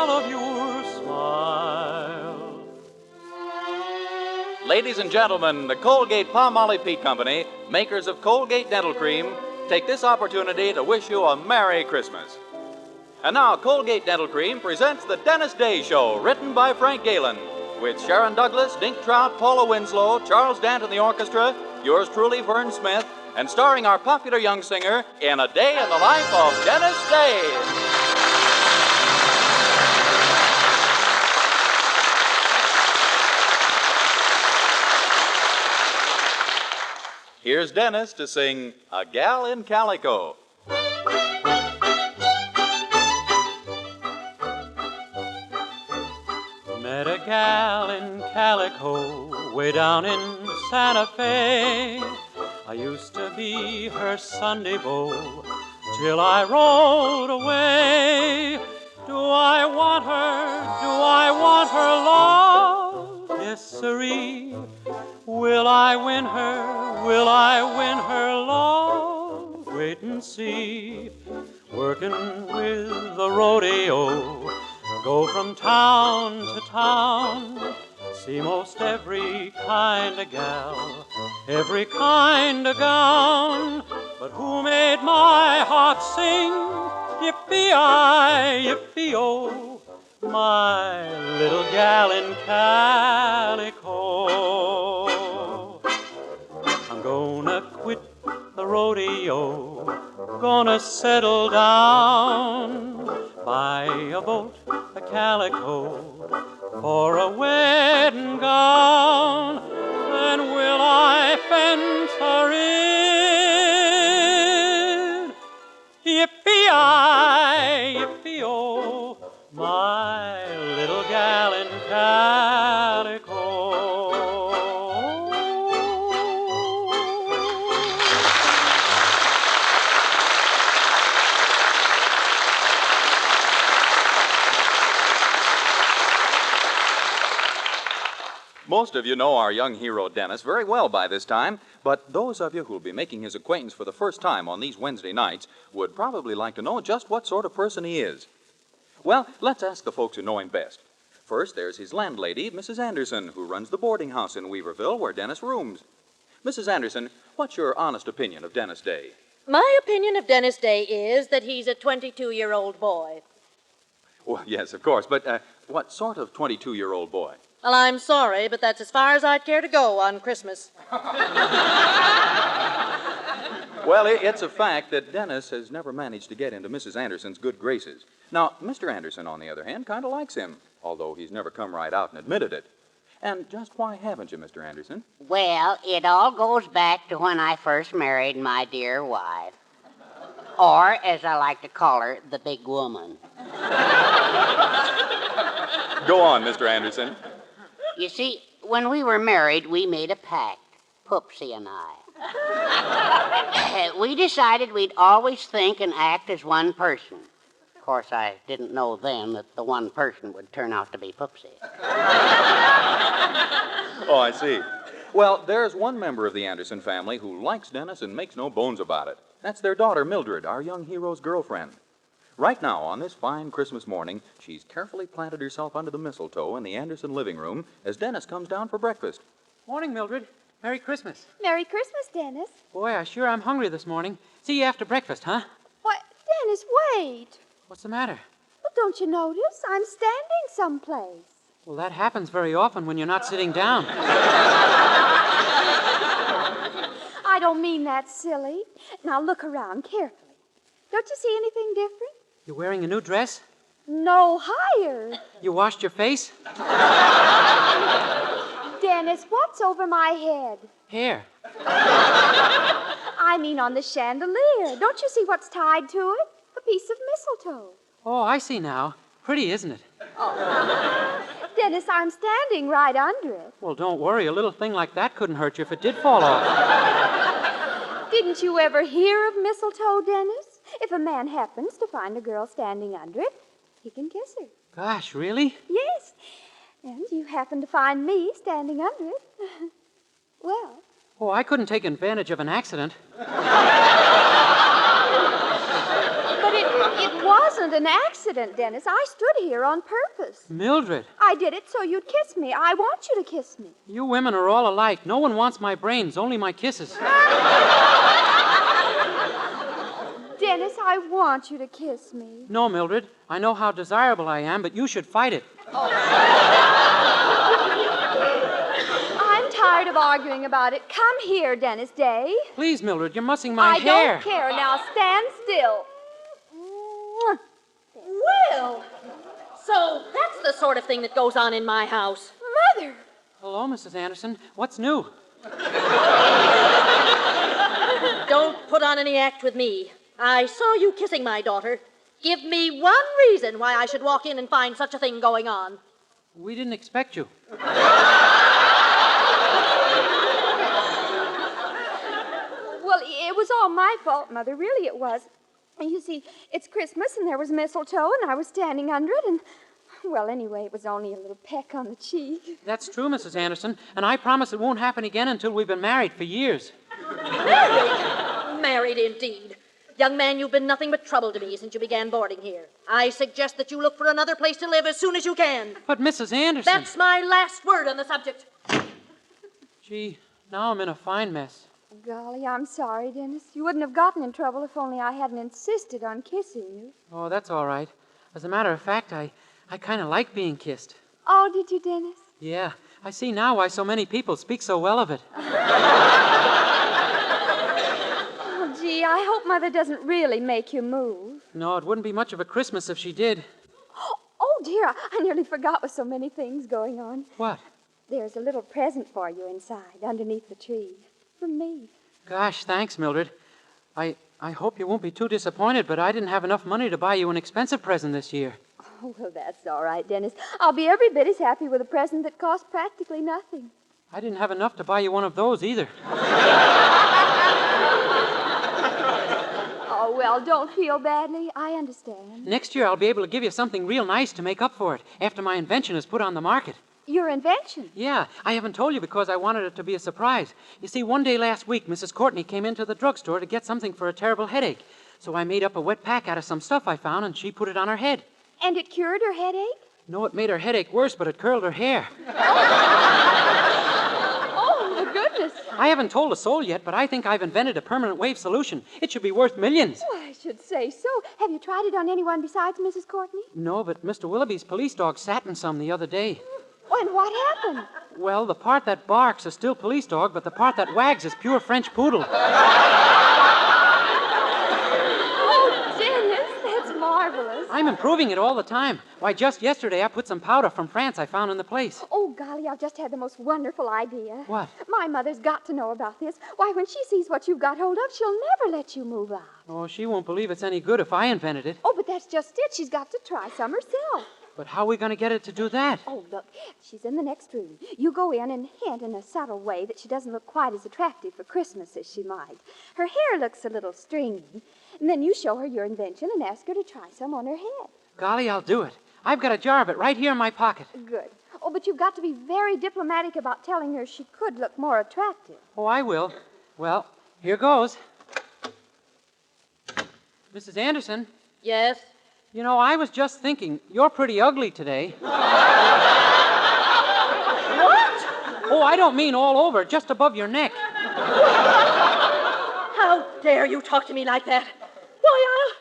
smell of your smile. Ladies and gentlemen, the Colgate-Palmolive Peet Company, makers of Colgate Dental Cream, take this opportunity to wish you a Merry Christmas. And now, Colgate Dental Cream presents The Dennis Day Show, written by Frank Galen, with Sharon Douglas, Dink Trout, Paula Winslow, Charles Dant and the orchestra, yours truly, Vern Smith, and starring our popular young singer in A Day in the Life of Dennis Day. Here's Dennis to sing A Gal in Calico. Met a gal in Calico way down in Santa Fe. I used to be her Sunday beau till I rode away. Do I want her? Do I want her love? Yes, sirree. Will I win her? Will I win her love? Wait and see. Working with the rodeo, go from town to town, see most every kind of gal, every kind of gown. But who made my heart sing? Yippee-I, yippee-oh, my little gal in calico. I'm gonna quit the rodeo, gonna settle down, buy a boat, a calico, for a wedding gown. Then will I fence her in? Yippee-I, yippee-oh, my little gal in calico. Most of you know our young hero, Dennis, very well by this time, but those of you who will be making his acquaintance for the first time on these Wednesday nights would probably like to know just what sort of person he is. Well, let's ask the folks who know him best. First, there's his landlady, Mrs. Anderson, who runs the boarding house in Weaverville where Dennis rooms. Mrs. Anderson, what's your honest opinion of Dennis Day? My opinion of Dennis Day is that he's a 22-year-old boy. Well, yes, of course, but what sort of 22-year-old boy? Well, I'm sorry, but that's as far as I'd care to go on Christmas. Well, it's a fact that Dennis has never managed to get into Mrs. Anderson's good graces. Now, Mr. Anderson, on the other hand, kind of likes him, although he's never come right out and admitted it. And just why haven't you, Mr. Anderson? Well, it all goes back to when I first married my dear wife. Or, as I like to call her, the big woman. Go on, Mr. Anderson. You see, when we were married, we made a pact, Poopsie and I. We decided we'd always think and act as one person. Of course, I didn't know then that the one person would turn out to be Poopsie. Oh, I see. Well, there's one member of the Anderson family who likes Dennis and makes no bones about it. That's their daughter, Mildred, our young hero's girlfriend. Right now, on this fine Christmas morning, she's carefully planted herself under the mistletoe in the Anderson living room as Dennis comes down for breakfast. Morning, Mildred. Merry Christmas. Merry Christmas, Dennis. Boy, I sure am hungry this morning. See you after breakfast, huh? Why, Dennis, wait. What's the matter? Well, don't you notice? I'm standing someplace. Well, that happens very often when you're not sitting down. I don't mean that silly. Now look around carefully. Don't you see anything different? You wearing a new dress? No higher. You washed your face? Dennis, what's over my head? Hair. I mean on the chandelier. Don't you see what's tied to it? A piece of mistletoe. Oh, I see now. Pretty, isn't it? Dennis, I'm standing right under it. Well, don't worry. A little thing like that couldn't hurt you if it did fall off. Didn't you ever hear of mistletoe, Dennis? If a man happens to find a girl standing under it, he can kiss her. Gosh, really? Yes. And you happen to find me standing under it. Well. Oh, I couldn't take advantage of an accident. But it was wasn't an accident, Dennis. I stood here on purpose. Mildred, I did it so you'd kiss me. I want you to kiss me. you women are all alike. No one wants my brains, only my kisses. Dennis, I want you to kiss me. No, Mildred, I know how desirable I am, but you should fight it. I'm tired of arguing about it. Come here, Dennis Day. Please, Mildred, you're mussing my hair. I don't care. Now stand still. Well, so that's the sort of thing that goes on in my house. Mother! Hello, Mrs. Anderson. What's new? Don't put on any act with me. I saw you kissing my daughter. Give me one reason why I should walk in and find such a thing going on. We didn't expect you. Well, it was all my fault, Mother. Really, it was. You see, it's Christmas, and there was mistletoe, and I was standing under it, and, well, anyway, it was only a little peck on the cheek. That's true, Mrs. Anderson, and I promise it won't happen again until we've been married for years. Married? Married, indeed. Young man, you've been nothing but trouble to me since you began boarding here. I suggest that you look for another place to live as soon as you can. But, Mrs. Anderson... That's my last word on the subject. Gee, now I'm in a fine mess. Golly, I'm sorry, Dennis. You wouldn't have gotten in trouble if only I hadn't insisted on kissing you. Oh, that's all right. As a matter of fact, I kind of like being kissed. Oh, did you, Dennis? Yeah, I see now why so many people speak so well of it. Oh, gee, I hope Mother doesn't really make you move. No, it wouldn't be much of a Christmas if she did. Oh, dear, I nearly forgot with so many things going on. What? There's a little present for you inside, underneath the tree. From me. Gosh, thanks, Mildred. I hope you won't be too disappointed, but I didn't have enough money to buy you an expensive present this year. Oh, well, that's all right, Dennis. I'll be every bit as happy with a present that costs practically nothing. I didn't have enough to buy you one of those either. Oh, well, don't feel badly. I understand. Next year I'll be able to give you something real nice to make up for it, after my invention is put on the market. Your invention? Yeah, I haven't told you because I wanted it to be a surprise. You see, one day last week, Mrs. Courtney came into the drugstore to get something for a terrible headache. So I made up a wet pack out of some stuff I found, and she put it on her head. And it cured her headache? No, it made her headache worse, but it curled her hair. Oh, my goodness. I haven't told a soul yet, but I think I've invented a permanent wave solution. It should be worth millions. Oh, I should say so. Have you tried it on anyone besides Mrs. Courtney? No, but Mr. Willoughby's police dog sat in some the other day. Oh, and what happened? Well, the part that barks is still police dog, but the part that wags is pure French poodle. Oh, Dennis, that's marvelous. I'm improving it all the time. Why, just yesterday I put some powder from France I found in the place. Oh, golly, I've just had the most wonderful idea. What? My mother's got to know about this. Why, when she sees what you've got hold of, she'll never let you move out. Oh, she won't believe it's any good if I invented it. Oh, but that's just it. She's got to try some herself. But how are we going to get her to do that? Oh, look, she's in the next room. You go in and hint in a subtle way that she doesn't look quite as attractive for Christmas as she might. Her hair looks a little stringy. And then you show her your invention and ask her to try some on her head. Golly, I'll do it. I've got a jar of it right here in my pocket. Good. Oh, but you've got to be very diplomatic about telling her she could look more attractive. Oh, I will. Well, here goes. Mrs. Anderson? Yes? You know, I was just thinking, you're pretty ugly today. What? Oh, I don't mean all over, just above your neck. How dare you talk to me like that? Why, I'll...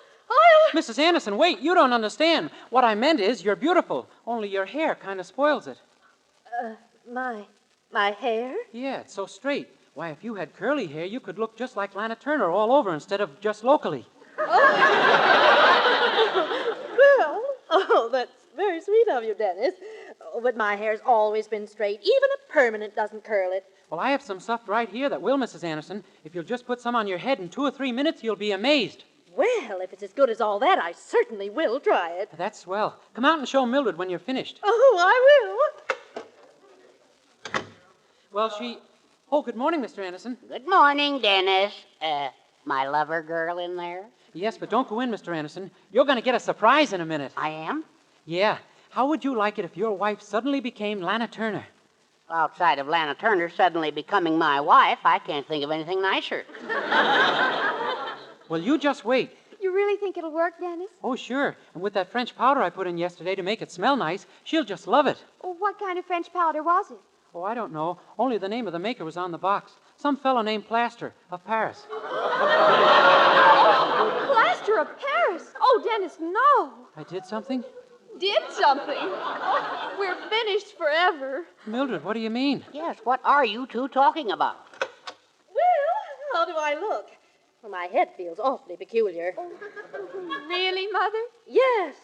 Mrs. Anderson, wait, you don't understand. What I meant is you're beautiful, only your hair kind of spoils it. My hair? Yeah, it's so straight. Why, if you had curly hair, you could look just like Lana Turner all over instead of just locally. Well, that's very sweet of you, Dennis. Oh, but my hair's always been straight. Even a permanent doesn't curl it. Well, I have some stuff right here that will, Mrs. Anderson. If you'll just put some on your head in 2 or 3 minutes, you'll be amazed. Well, if it's as good as all that, I certainly will try it. That's swell. Come out and show Mildred when you're finished. Oh, I will. Well, Oh, good morning, Mr. Anderson. Good morning, Dennis. My lover girl in there? Yes, but don't go in, Mr. Anderson. You're going to get a surprise in a minute. I am? Yeah. How would you like it if your wife suddenly became Lana Turner? Outside of Lana Turner suddenly becoming my wife, I can't think of anything nicer. Well, you just wait. You really think it'll work, Dennis? Oh, sure. And with that French powder I put in yesterday to make it smell nice, she'll just love it. Oh, what kind of French powder was it? Oh, I don't know. Only the name of the maker was on the box. Some fellow named Plaster of Paris. Plaster of Paris? Oh, Dennis, no. I did something? Did something? Oh, we're finished forever. Mildred, what do you mean? Yes, what are you two talking about? Well, how do I look? Well, my head feels awfully peculiar. Really, Mother? Yes.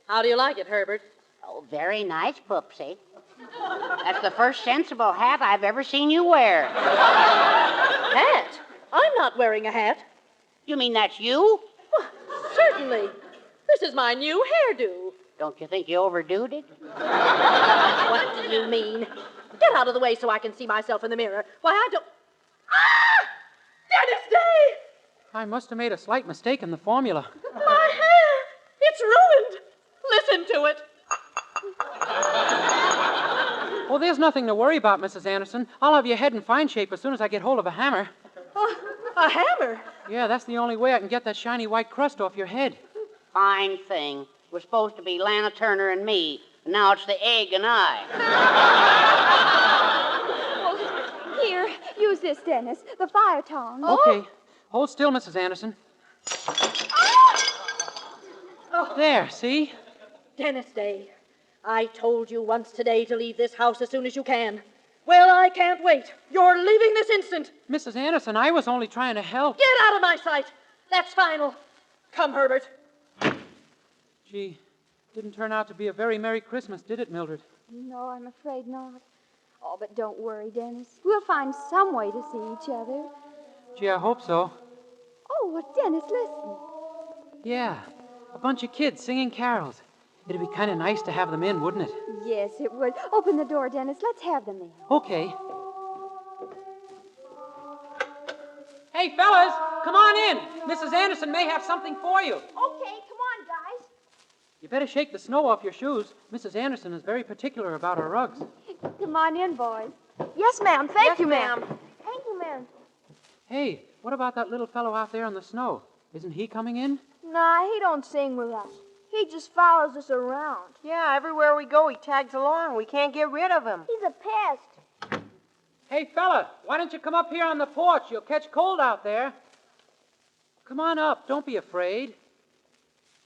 How do you like it, Herbert? Oh, very nice, Poopsie. That's the first sensible hat I've ever seen you wear. Hat? I'm not wearing a hat. You mean that's you? Well, certainly. This is my new hairdo. Don't you think you overdoed it? What do you mean? Get out of the way so I can see myself in the mirror. Why, I don't... Ah! Dennis Day! I must have made a slight mistake in the formula. My hair! It's ruined! Listen to it. Oh, there's nothing to worry about, Mrs. Anderson. I'll have your head in fine shape as soon as I get hold of a hammer. A hammer? Yeah, that's the only way I can get that shiny white crust off your head. Fine thing. It was supposed to be Lana Turner and me, and now it's the egg and I. Oh, here, use this, Dennis. The fire tongs. Okay. Hold still, Mrs. Anderson. There, see? Dennis Day, I told you once today to leave this house as soon as you can. Well, I can't wait. You're leaving this instant. Mrs. Anderson, I was only trying to help. Get out of my sight. That's final. Come, Herbert. Gee, didn't turn out to be a very Merry Christmas, did it, Mildred? No, I'm afraid not. Oh, but don't worry, Dennis. We'll find some way to see each other. Gee, I hope so. Oh, well, Dennis, listen. Yeah, a bunch of kids singing carols. It'd be kind of nice to have them in, wouldn't it? Yes, it would. Open the door, Dennis. Let's have them in. Okay. Hey, fellas, come on in. Mrs. Anderson may have something for you. Okay, come on, guys. You better shake the snow off your shoes. Mrs. Anderson is very particular about her rugs. Come on in, boys. Yes, ma'am. Thank you, ma'am. Thank you, ma'am. Hey, what about that little fellow out there in the snow? Isn't he coming in? Nah, he don't sing with us. He just follows us around. Yeah, everywhere we go, he tags along. We can't get rid of him. He's a pest. Hey, fella, why don't you come up here on the porch? You'll catch cold out there. Come on up. Don't be afraid.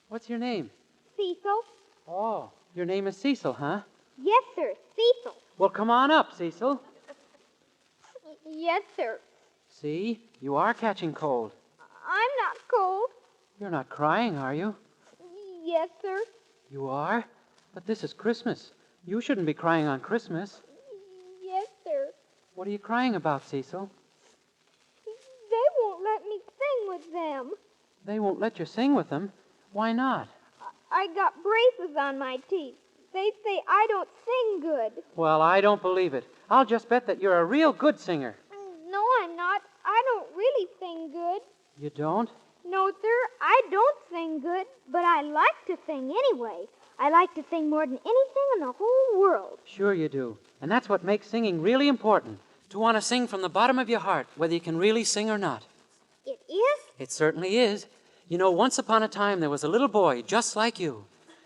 What's your name? Cecil? Oh, your name is Cecil, huh? Yes, sir. Cecil. Well, come on up, Cecil. Yes, sir. See, you are catching cold. I'm not cold. You're not crying, are you? Yes, sir. You are? But this is Christmas. You shouldn't be crying on Christmas. Yes, sir. What are you crying about, Cecil? They won't let me sing with them. They won't let you sing with them. Why not? I got braces on my teeth. They say I don't sing good. Well, I don't believe it. I'll just bet that you're a real good singer. No, I'm not. I don't really sing good. You don't? No, sir, I don't sing good, but I like to sing anyway. I like to sing more than anything in the whole world. Sure you do. And that's what makes singing really important. To want to sing from the bottom of your heart, whether you can really sing or not. It is? It certainly is. You know, once upon a time there was a little boy just like you.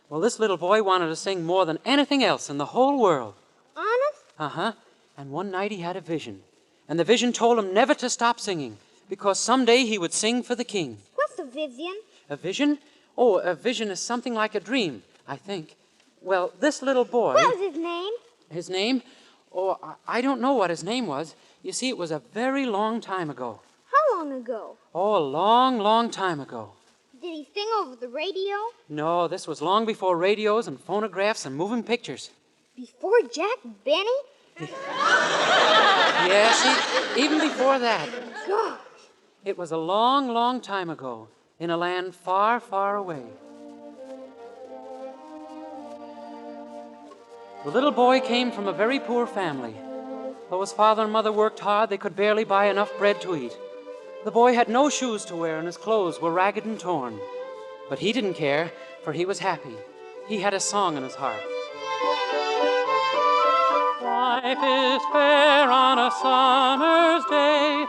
Well, this little boy wanted to sing more than anything else in the whole world. Honest? Uh-huh. And one night he had a vision. And the vision told him never to stop singing, because someday he would sing for the king. What's a vision? A vision? Oh, a vision is something like a dream, I think. Well, this little boy... What was his name? His name? Oh, I don't know what his name was. You see, it was a very long time ago. How long ago? Oh, a long, long time ago. Did he sing over the radio? No, this was long before radios and phonographs and moving pictures. Before Jack Benny? Yes, even before that. Gosh. It was a long, long time ago, in a land far, far away. The little boy came from a very poor family. Though his father and mother worked hard, they could barely buy enough bread to eat. The boy had no shoes to wear, and his clothes were ragged and torn. But he didn't care, for he was happy. He had a song in his heart. Life is fair on a summer's day,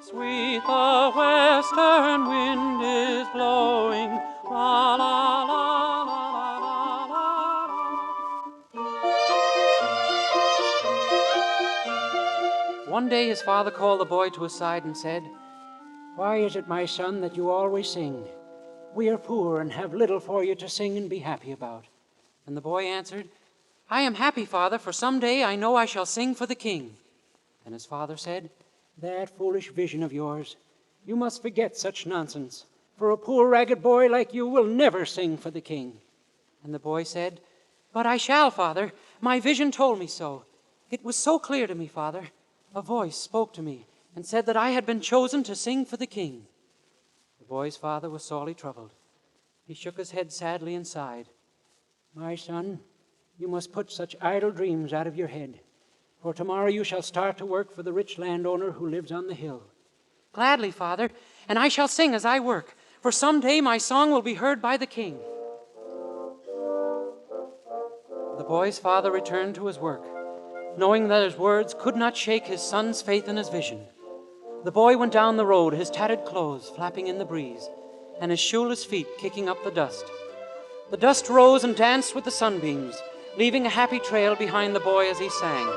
Sweet the western wind is blowing, la la la la la la la. One day his father called the boy to his side and said, "Why is it, my son, that you always sing? We are poor and have little for you to sing and be happy about." And the boy answered, "I am happy, Father, for some day I know I shall sing for the king." And his father said, "That foolish vision of yours, you must forget such nonsense, for a poor ragged boy like you will never sing for the king." And the boy said, "But I shall, Father. My vision told me so. It was so clear to me, Father. A voice spoke to me and said that I had been chosen to sing for the king." The boy's father was sorely troubled. He shook his head sadly and sighed. "My son, you must put such idle dreams out of your head, for tomorrow you shall start to work for the rich landowner who lives on the hill." "Gladly, Father, and I shall sing as I work, for some day my song will be heard by the king." The boy's father returned to his work, knowing that his words could not shake his son's faith in his vision. The boy went down the road, his tattered clothes flapping in the breeze, and his shoeless feet kicking up the dust. The dust rose and danced with the sunbeams, leaving a happy trail behind the boy as he sang.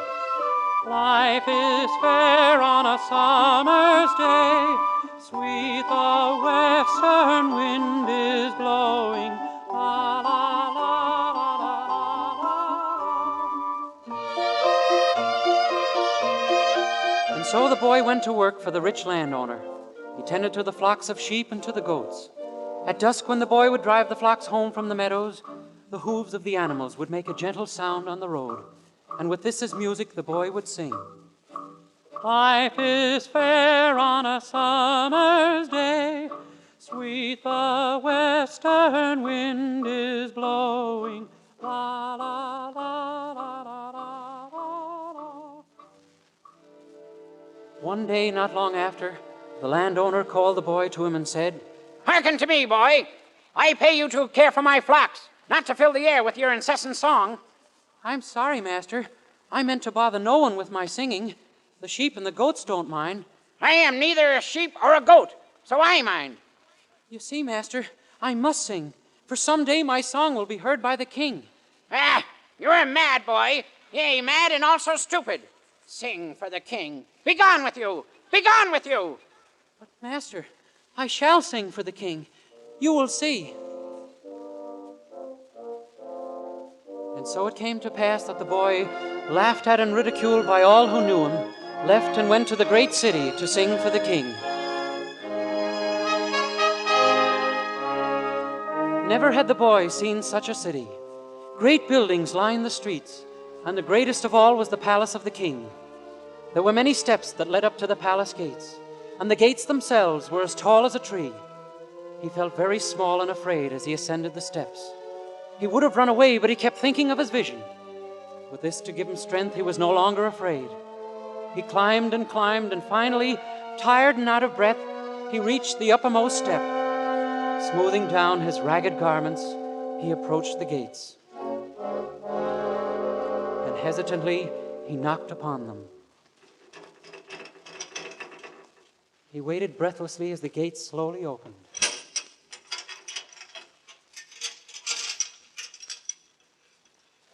Life is fair on a summer's day, sweet the western wind is blowing, la la la la la la. And so the boy went to work for the rich landowner. He tended to the flocks of sheep and to the goats. At dusk, when the boy would drive the flocks home from the meadows, the hooves of the animals would make a gentle sound on the road, and with this as music, the boy would sing. Life is fair on a summer's day, sweet the western wind is blowing, la la la la la la la. One day, not long after, the landowner called the boy to him and said, "Hearken to me, boy. I pay you to care for my flocks, not to fill the air with your incessant song." "I'm sorry, master. I meant to bother no one with my singing. The sheep and the goats don't mind." "I am neither a sheep or a goat, so I mind." "You see, master, I must sing, for some day my song will be heard by the king." "Ah, you are mad, boy. Yea, mad and also stupid. Sing for the king. Begone with you! Begone with you!" "But, master, I shall sing for the king. You will see." And so it came to pass that the boy, laughed at and ridiculed by all who knew him, left and went to the great city to sing for the king. Never had the boy seen such a city. Great buildings lined the streets, and the greatest of all was the palace of the king. There were many steps that led up to the palace gates, and the gates themselves were as tall as a tree. He felt very small and afraid as he ascended the steps. He would have run away, but he kept thinking of his vision. With this to give him strength, he was no longer afraid. He climbed, and finally, tired and out of breath, he reached the uppermost step. Smoothing down his ragged garments, he approached the gates. And hesitantly, he knocked upon them. He waited breathlessly as the gates slowly opened.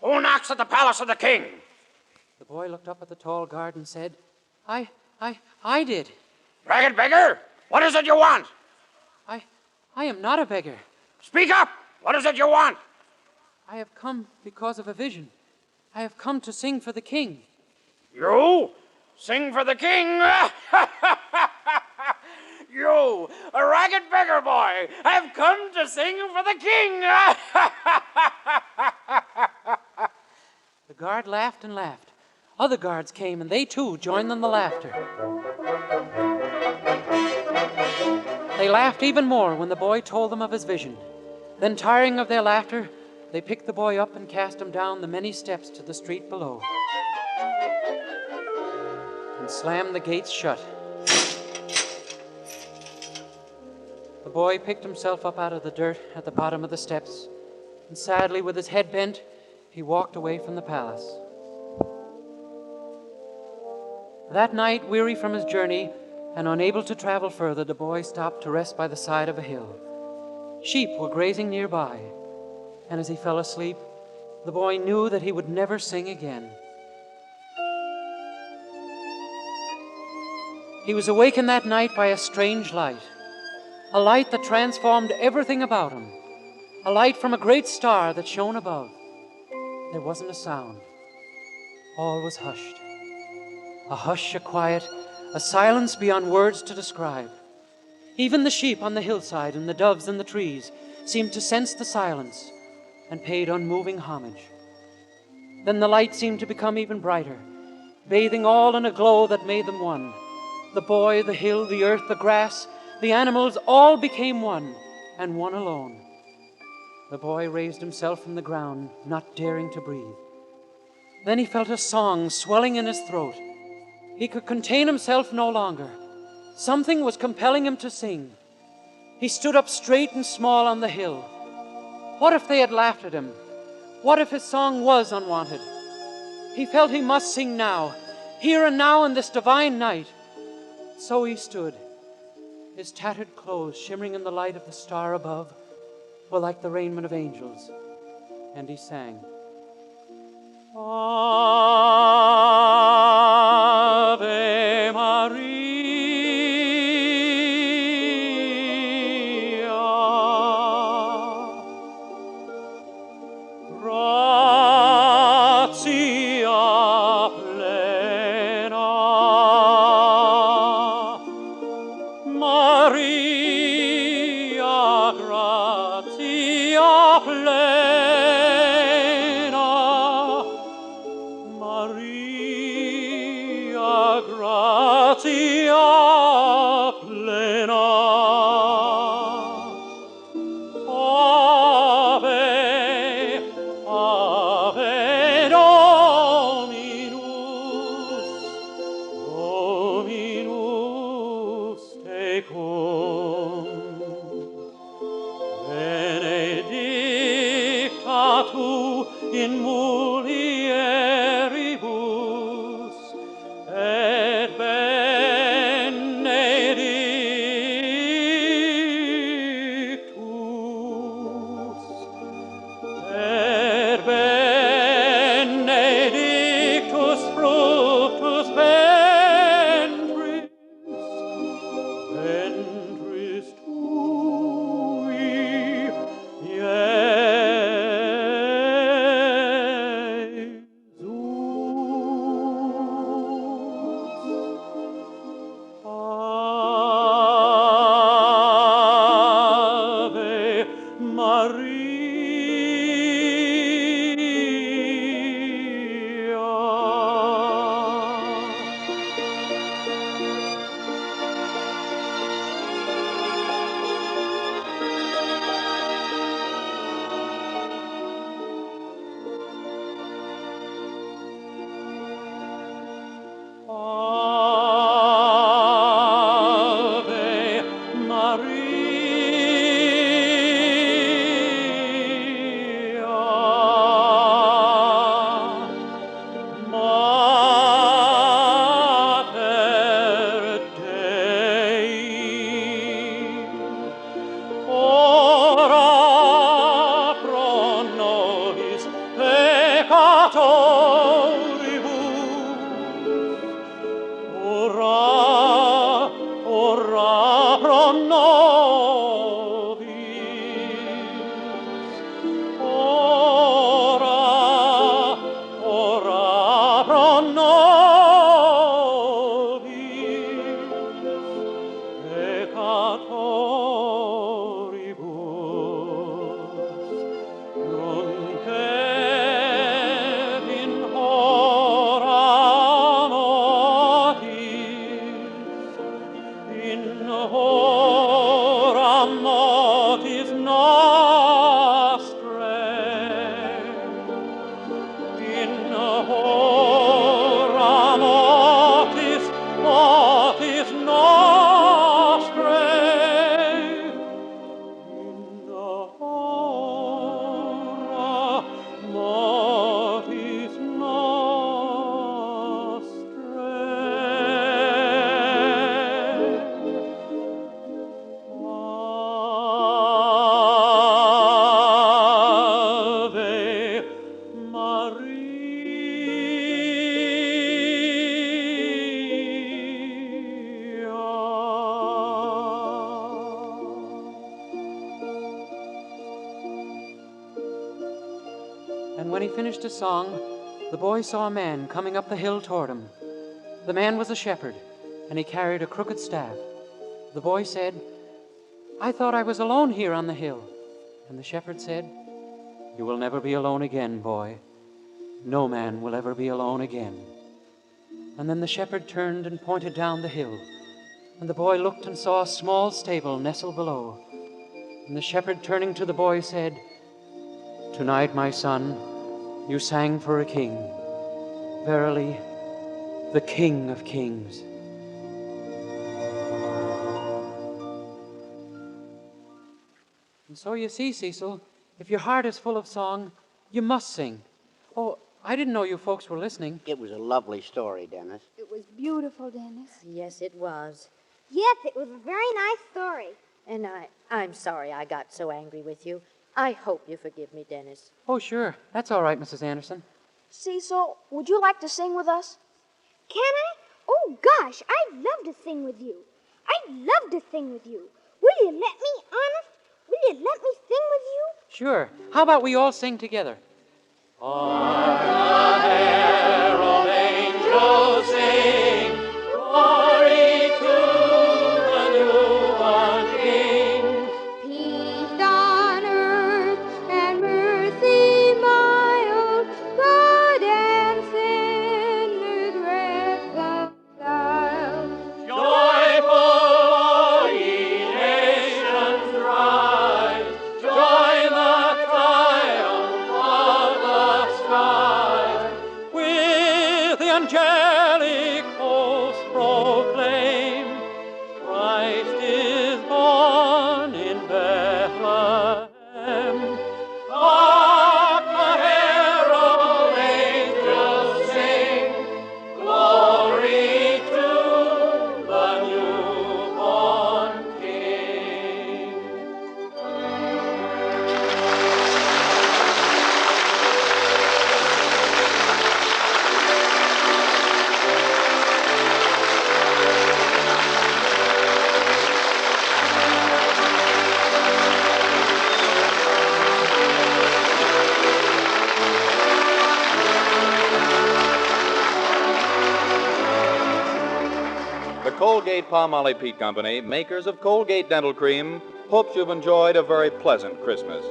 "Who knocks at the palace of the king?" The boy looked up at the tall guard and said, I did. "Ragged beggar, what is it you want?" I am not a beggar. "Speak up! What is it you want?" I have come because of a vision. I have come to sing for the king." "You? Sing for the king?" "You, a ragged beggar boy, have come to sing for the king." The guard laughed and laughed. Other guards came, and they too joined in the laughter. They laughed even more when the boy told them of his vision. Then, tiring of their laughter, they picked the boy up and cast him down the many steps to the street below, and slammed the gates shut. The boy picked himself up out of the dirt at the bottom of the steps, and sadly, with his head bent, he walked away from the palace. That night, weary from his journey, and unable to travel further, the boy stopped to rest by the side of a hill. Sheep were grazing nearby, and as he fell asleep, the boy knew that he would never sing again. He was awakened that night by a strange light, a light that transformed everything about him, a light from a great star that shone above. There wasn't a sound. All was hushed. A hush, a quiet, a silence beyond words to describe. Even the sheep on the hillside and the doves in the trees seemed to sense the silence and paid unmoving homage. Then the light seemed to become even brighter, bathing all in a glow that made them one. The boy, the hill, the earth, the grass, the animals, all became one, and one alone. The boy raised himself from the ground, not daring to breathe. Then he felt a song swelling in his throat. He could contain himself no longer. Something was compelling him to sing. He stood up straight and small on the hill. What if they had laughed at him? What if his song was unwanted? He felt he must sing now, here and now in this divine night. So he stood, his tattered clothes shimmering in the light of the star above were like the raiment of angels, and he sang. Ave Maria, gratia plena, Maria, gratia plena, Maria, gratia plena. Ave, Ave Dominus tecum. Benedicta tu in mulieribus, et benedictus fructus ventris, ventris tui, Iesus. And when he finished his song, the boy saw a man coming up the hill toward him. The man was a shepherd, and he carried a crooked staff. The boy said, "I thought I was alone here on the hill." And the shepherd said, "You will never be alone again, boy. No man will ever be alone again." And then the shepherd turned and pointed down the hill, and the boy looked and saw a small stable nestled below. And the shepherd, turning to the boy, said, "Tonight, my son, you sang for a king. Verily, the King of Kings." And so you see, Cecil, if your heart is full of song, you must sing. Oh, I didn't know you folks were listening. It was a lovely story, Dennis. It was beautiful, Dennis. Yes, it was. Yes, it was a very nice story. And I'm sorry I got so angry with you. I hope you forgive me, Dennis. Oh, sure. That's all right, Mrs. Anderson. Cecil, would you like to sing with us? Can I? Oh, gosh, I'd love to sing with you. I'd love to sing with you. Will you let me, honest? Will you let me sing with you? Sure. How about we all sing together? Hark the herald angels sing, glory to the newborn King. Peace on earth and mercy mild, God and sinners reconciled. Joyful, all ye nations rise, join the triumph of the skies. With the angelic host proclaim, Christ is born in Bethlehem. Hark the herald angels sing, glory to the newborn King. The Colgate-Palmolive Peat Company, makers of Colgate Dental Cream, hopes you've enjoyed a very pleasant Christmas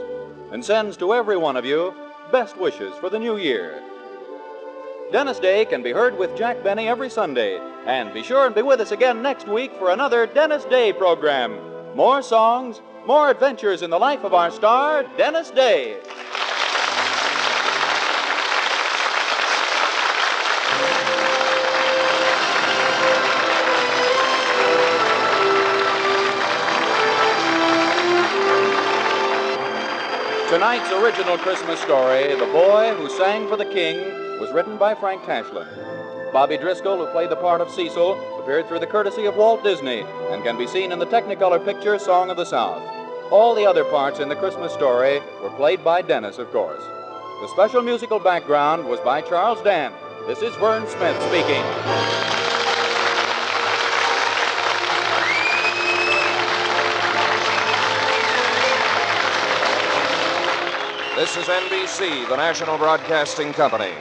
and sends to every one of you best wishes for the new year. Dennis Day can be heard with Jack Benny every Sunday. And be sure and be with us again next week for another Dennis Day program. More songs, more adventures in the life of our star, Dennis Day. Tonight's original Christmas story, The Boy Who Sang for the King, was written by Frank Tashlin. Bobby Driscoll, who played the part of Cecil, appeared through the courtesy of Walt Disney and can be seen in the Technicolor picture Song of the South. All the other parts in the Christmas story were played by Dennis, of course. The special musical background was by Charles Dan. This is Vern Smith speaking. This is NBC, the National Broadcasting Company.